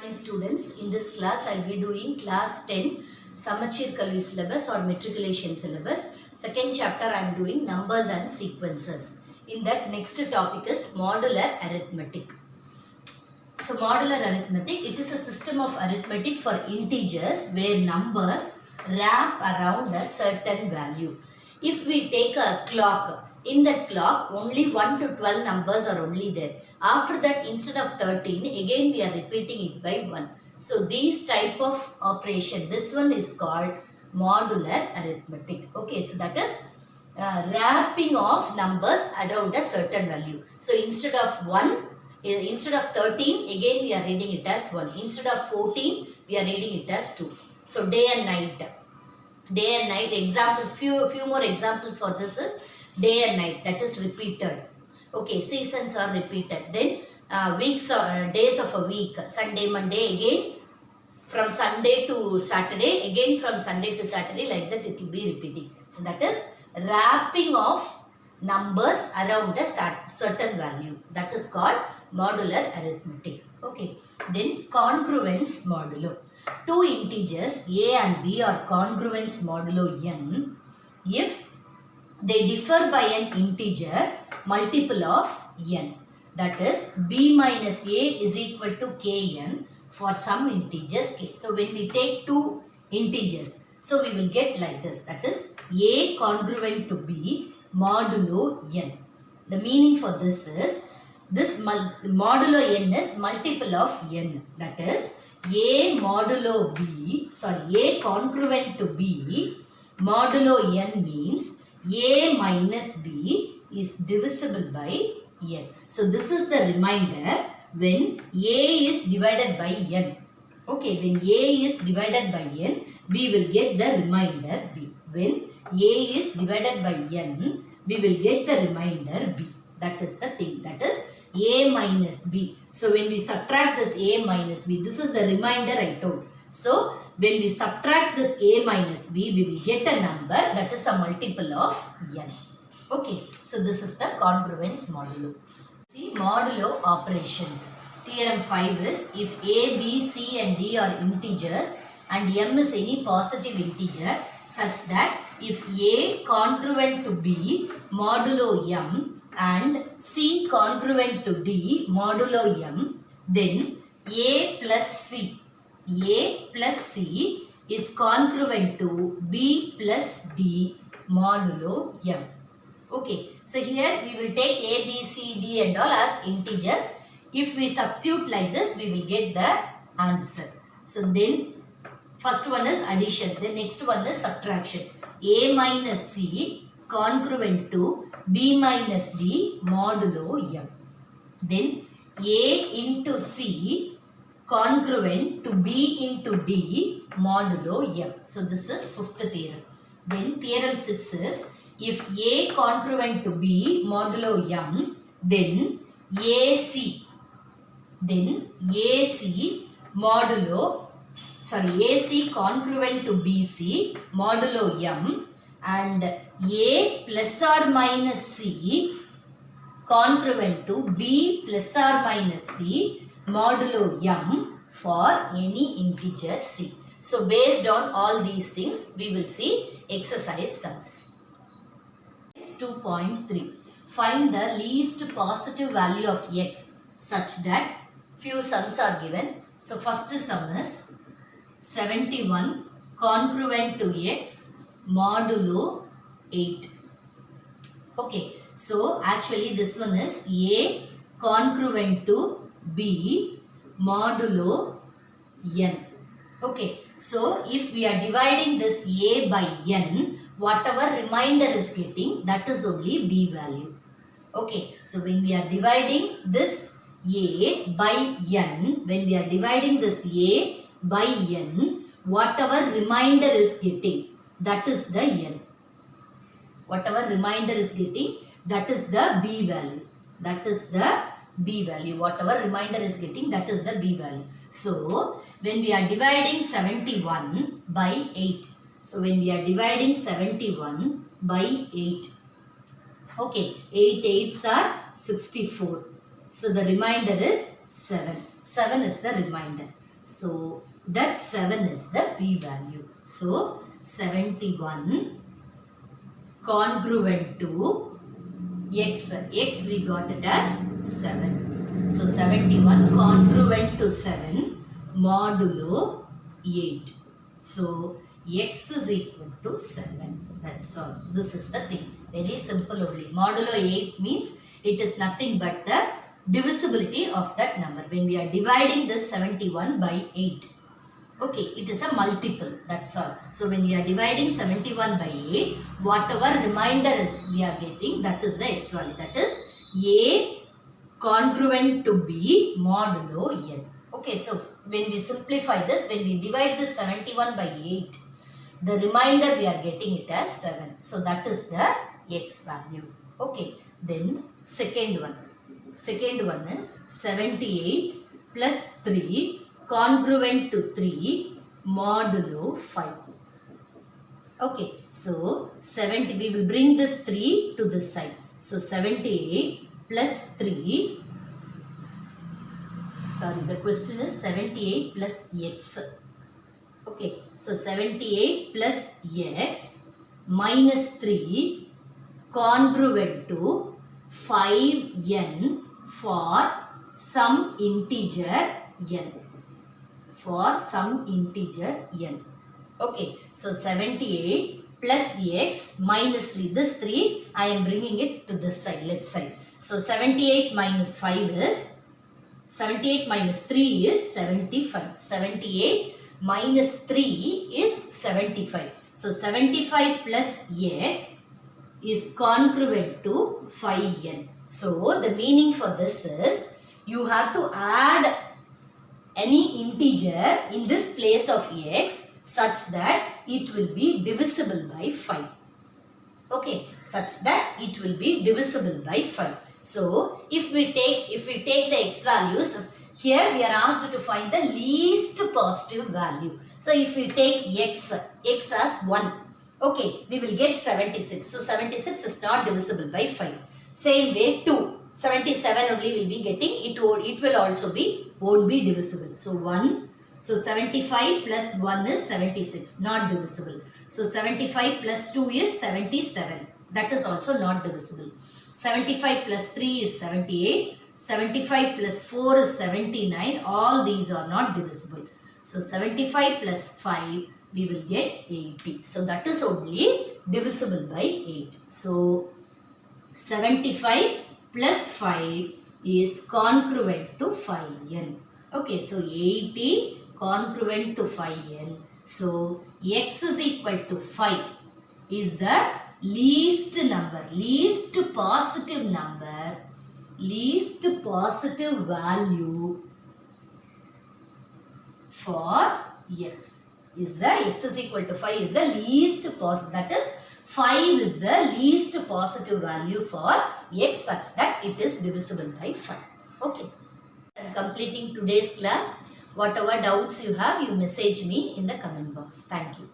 Morning students, in this class I will be doing class 10 Samachir Kalvi syllabus or matriculation syllabus. Second chapter I am doing numbers and sequences. In that next topic is modular arithmetic. So modular arithmetic, it is a system of arithmetic for integers where numbers wrap around a certain value. If we take a clock, in that clock only 1 to 12 numbers are only there. After that, instead of 13, again we are repeating it by 1. So these type of operation, this one is called modular arithmetic. Okay, so that is wrapping of numbers around a certain value. So instead of 1, instead of 13, again we are reading it as 1. Instead of 14, we are reading it as 2. So day and night. Day and night examples, few more examples for this is day and night, that is repeated. Okay, seasons are repeated. Then weeks, days of a week, Sunday, Monday, again from Sunday to Saturday, again from Sunday to Saturday, like that it will be repeating. So that is wrapping of numbers around a certain value. That is called modular arithmetic. Okay, then congruence modulo. Two integers a and b are congruence modulo n if they differ by an integer multiple of n. That is b minus a is equal to kn for some integers k. So when we take two integers, so we will get like this. That is a congruent to b modulo n. The meaning for this is, this modulo n is multiple of n. That is a modulo b, a congruent to b modulo n means a minus b is divisible by n. So this is the reminder when a is divided by n. Okay, when a is divided by n, we will get the remainder b. When a is divided by n, we will get the remainder b. That is the thing. That is a minus b. So when we subtract this a minus b, this is the remainder I told. So when we subtract this a minus b, we will get a number that is a multiple of n. Okay, so this is the congruence modulo. See, modulo operations. Theorem 5 is, if a, b, c and d are integers and m is any positive integer such that if a congruent to b modulo m and c congruent to d modulo m, then a plus c is congruent to b plus d modulo m. Okay, so here we will take a, b, c, d and all as integers. If we substitute like this, we will get the answer. So then first one is addition, the next one is subtraction. A minus c congruent to b minus d modulo m. Then a into c congruent to b into d modulo m. So this is fifth theorem. Then theorem 6 is, if a congruent to b modulo m, then ac modulo, ac congruent to bc modulo m and a plus or minus c congruent to b plus or minus c modulo m for any integer c. So based on all these things, we will see exercise sums. 2.3. Find the least positive value of x such that few sums are given. So first sum is 71 congruent to x modulo 8. Okay, so actually this one is a congruent to b modulo n. Okay, so if we are dividing this a by n, whatever remainder is getting, that is only b value. Okay, so when we are dividing this a by n, whatever remainder is getting, that is the n. Whatever remainder is getting, that is the b value. That is the b value. Whatever remainder is getting, that is the b value. So when we are dividing 71 by 8, so when we are dividing 71 by 8, okay, 8 8s are 64. So the remainder is 7. 7 is the remainder. So that 7 is the p value. So 71 congruent to x. X we got it as 7. So 71 congruent to 7 modulo 8. So x is equal to 7. That's all. This is the thing. Very simple only. Modulo 8 means it is nothing but the divisibility of that number. When we are dividing this 71 by 8. Okay, it is a multiple. That's all. So when we are dividing 71 by 8, whatever remainder is we are getting, that is the x value. That is a congruent to b modulo n. Okay, so when we simplify this, when we divide this 71 by 8, the remainder we are getting it as 7. So that is the x value. Okay, then second one. Second one is 78 plus 3 congruent to 3 modulo 5. Okay, so 70, we will bring this 3 to this side. So 78 plus 3, sorry, the question is 78 plus x. Okay, so 78 plus x minus 3 congruent to 5n for some integer n. For some integer n. Okay, so 78 plus x minus 3. This 3 I am bringing it to this side, left side. So 78 minus 5 is 78 minus 3 is 75. 78 minus 3 is 75. So 75 plus x is congruent to 5n. So the meaning for this is you have to add any integer in this place of x such that it will be divisible by 5. Okay, such that it will be divisible by 5. So if we take the x values, here we are asked to find the least positive value. So if we take x as 1, okay, we will get 76. So 76 is not divisible by 5. Same way 2. 77 only will be getting, it will also be, won't be divisible. So 1, so 75 plus 1 is 76, not divisible. So 75 plus 2 is 77, that is also not divisible. 75 plus 3 is 78, 75 plus 4 is 79, all these are not divisible. So 75 plus 5, we will get 80. So that is only divisible by 8. So 75 plus 5 is congruent to 5n. Okay, so 80 congruent to 5n. So x is equal to 5 is the least number, least positive number, least positive value for x. Is the x is equal to 5 is the least positive, that is 5 is the least positive value for x such that it is divisible by 5. Okay. Completing today's class. Whatever doubts you have, you message me in the comment box. Thank you.